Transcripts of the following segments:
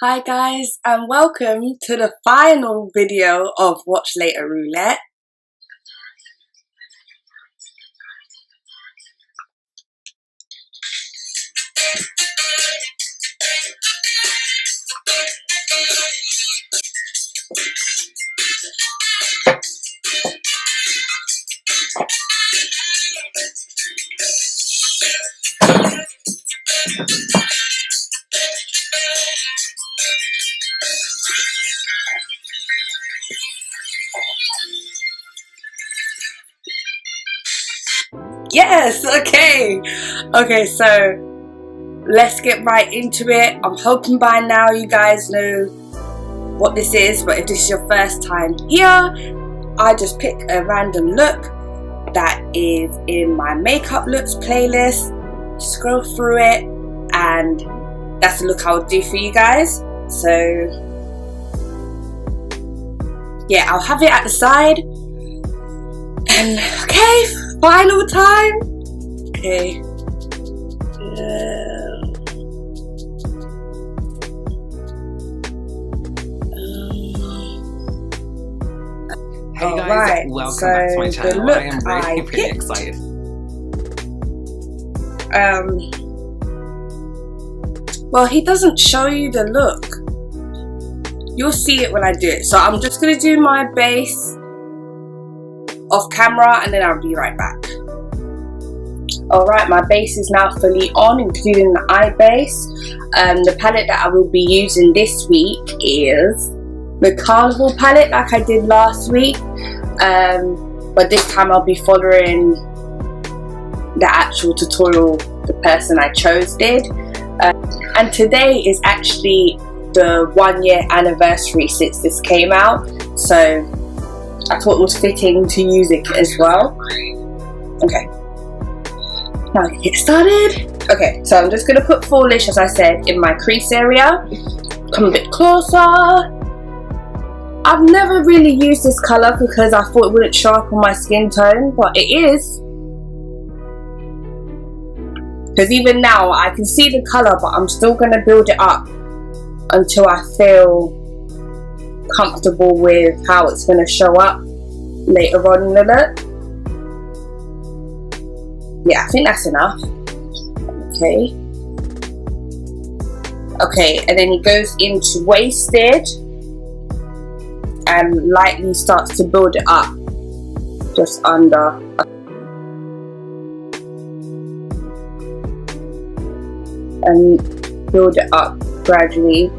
Hi guys, and welcome to the final video of Watch Later Roulette. Yes, okay, so let's get right into it. I'm hoping by now you guys know what this is, but if this is your first time here, I just pick a random look that is in my makeup looks playlist, scroll through it, and that's the look I would do for you guys. So yeah, I'll have it at the side. And okay, final time. Okay. Hey guys, welcome back to my channel. I am really excited. Well, he doesn't show you the look. You'll see it when I do it. So I'm just gonna do my base off camera and then I'll be right back. Alright, my base is now fully on, including the eye base. The palette that I will be using this week is the Carnival palette like I did last week, but this time I'll be following the actual tutorial the person I chose did. And today is actually the 1 year anniversary since this came out, so I thought it was fitting to use it as well. Okay, now we can get started. Okay, so I'm just going to put Foolish, as I said, in my crease area. Come a bit closer. I've never really used this colour because I thought it wouldn't show up on my skin tone, but it is. Because even now I can see the colour, but I'm still going to build it up until I feel comfortable with how it's going to show up later on in the look. Yeah, I think that's enough. Okay, and then he goes into Wasted and lightly starts to build it up just under. And build it up gradually,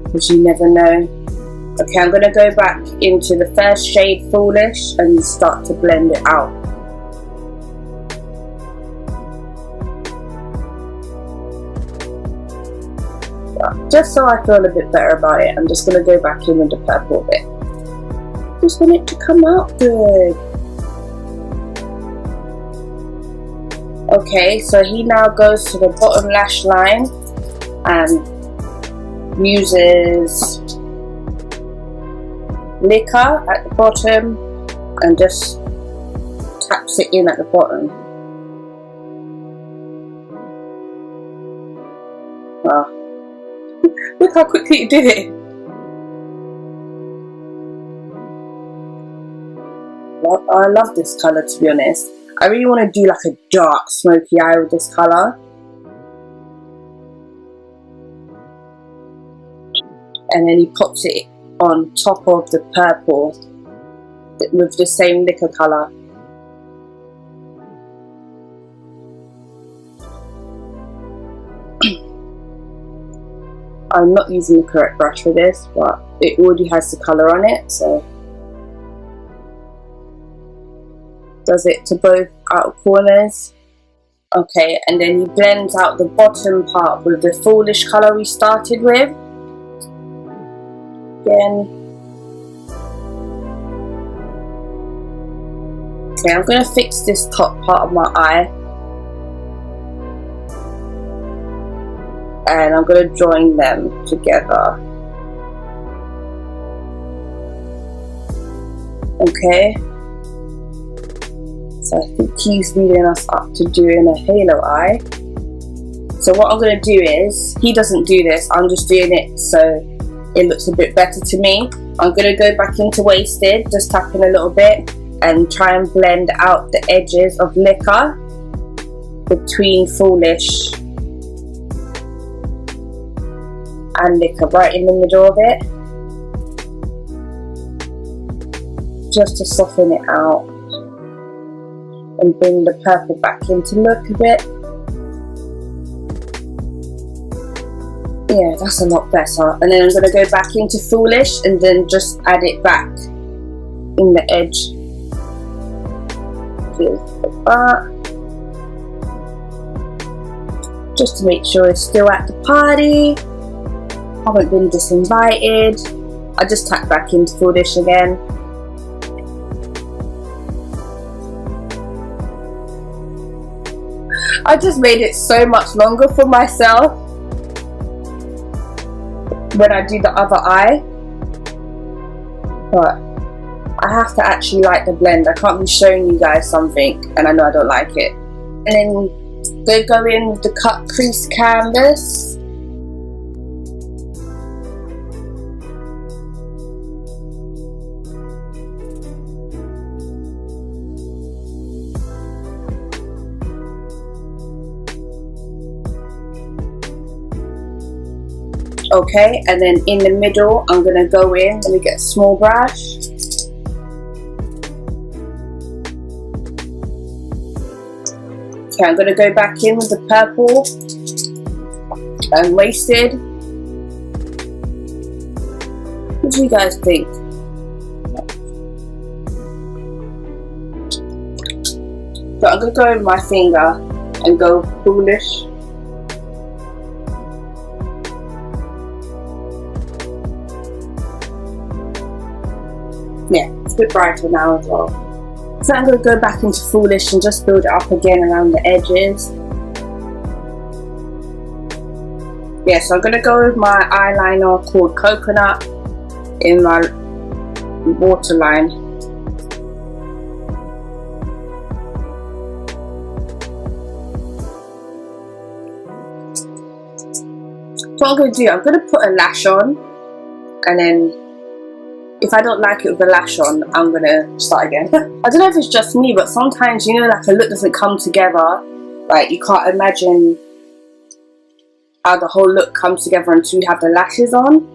because you never know. Okay, I'm going to go back into the first shade, Foolish, and start to blend it out. Just so I feel a bit better about it, I'm just going to go back in with the purple bit. Just want it to come out good. Okay, so he now goes to the bottom lash line and uses Liquor at the bottom and just taps it in at the bottom. Oh. Look how quickly you did it. Well, I love this colour, to be honest. I really want to do like a dark smoky eye with this colour. And then he pops it on top of the purple with the same liquor colour. I'm not using the correct brush for this, but it already has the colour on it, so does it to both outer corners. Okay, and then he blends out the bottom part with the Foolish colour we started with. Again. Okay, I'm going to fix this top part of my eye. And I'm going to join them together. Okay. So I think he's leading us up to doing a halo eye. So what I'm going to do is, he doesn't do this, I'm just doing it so it looks a bit better to me. I'm going to go back into Wasted, just tap in a little bit and try and blend out the edges of Liquor between Foolish and Liquor, right in the middle of it, just to soften it out and bring the purple back into look a bit. Yeah, that's a lot better. And then I'm going to go back into Foolish and then just add it back in the edge. Just to make sure it's still at the party. Haven't been disinvited. I just tap back into Foolish again. I just made it so much longer for myself when I do the other eye, but I have to actually like the blend. I can't be showing you guys something and I know I don't like it. And then they go in with the cut crease canvas. Okay, and then in the middle, I'm going to go in, let me get a small brush. Okay, I'm going to go back in with the purple and Wasted. What do you guys think? So I'm going to go with my finger and go Foolish. Yeah, it's a bit brighter now as well. So I'm going to go back into Foolish and just build it up again around the edges. Yeah, so I'm going to go with my eyeliner called Coconut in my waterline. So what I'm going to do, I'm going to put a lash on, and then if I don't like it with the lash on, I'm gonna start again. I don't know if it's just me, but sometimes, you know, like a look doesn't come together. Like, you can't imagine how the whole look comes together until you have the lashes on.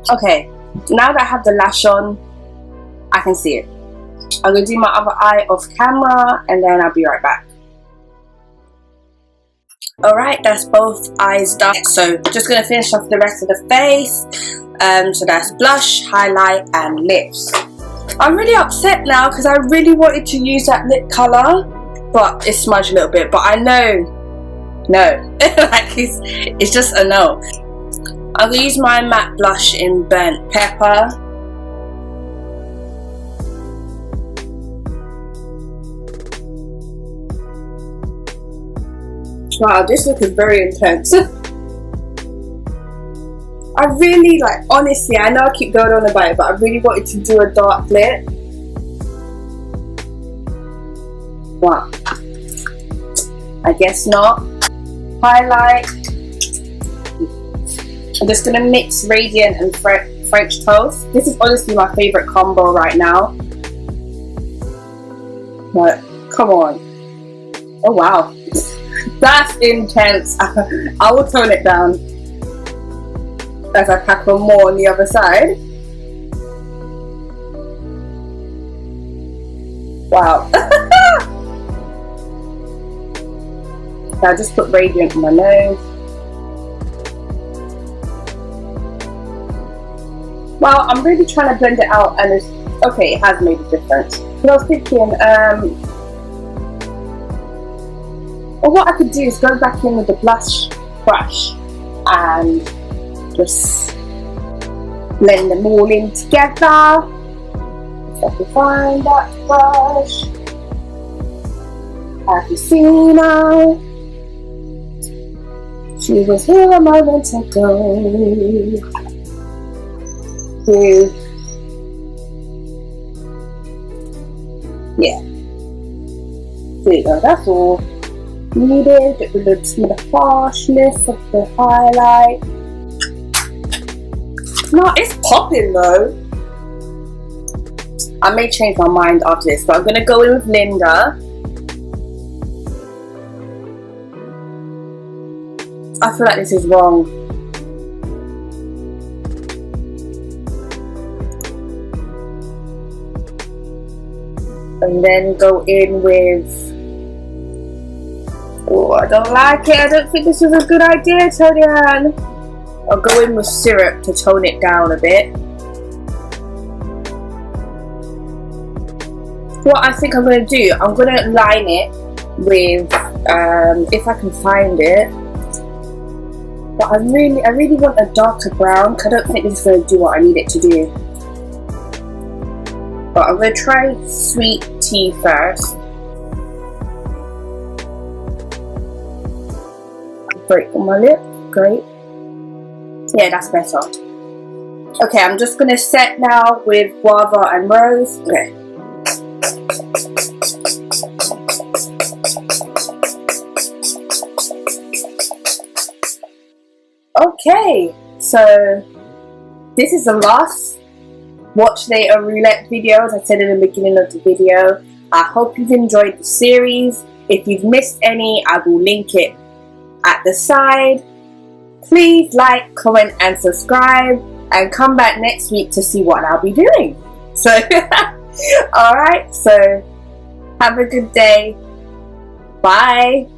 Okay, now that I have the lash on, I can see it. I'm going to do my other eye off camera and then I'll be right back. Alright, that's both eyes done. So just going to finish off the rest of the face. So that's blush, highlight and lips. I'm really upset now because I really wanted to use that lip colour, but it's smudged a little bit. But I know, no, like it's just a no. I'm going to use my matte blush in Burnt Pepper. Wow, this look is very intense. I really, like, honestly, I know I keep going on about it, but I really wanted to do a dark lip. Wow. I guess not. Highlight. I'm just going to mix Radiant and French Toast. This is honestly my favourite combo right now. But, come on. Oh wow. That's intense. I will tone it down as I pack on more on the other side. Wow. So I just put Radiant on my nose. Well, I'm really trying to blend it out, and it's okay, it has made a difference. But I was thinking, well, what I could do is go back in with the blush brush and just blend them all in together. If I can find that brush. Have you seen her? She was here a moment ago. Yeah. There you go, that's all needed. Get rid of the harshness of the highlight. No, it's popping though. I may change my mind after this, but I'm gonna go in with Linda. I feel like this is wrong. And then go in with... Oh, I don't like it. I don't think this is a good idea, Toni-Anne. I'll go in with syrup to tone it down a bit. What I think I'm going to do, I'm going to line it with, if I can find it. But I really want a darker brown, because I don't think this is going to do what I need it to do. But I'm going to try sweet tea first. Break on my lip, great. Yeah, that's better. Okay, I'm just going to set now with guava and rose. Okay. Okay, so this is the last Watch Later Roulette video, as I said in the beginning of the video. I hope you've enjoyed the series. If you've missed any, I will link it at the side. Please like, comment and subscribe, and come back next week to see what I'll be doing. So, alright, so have a good day. Bye.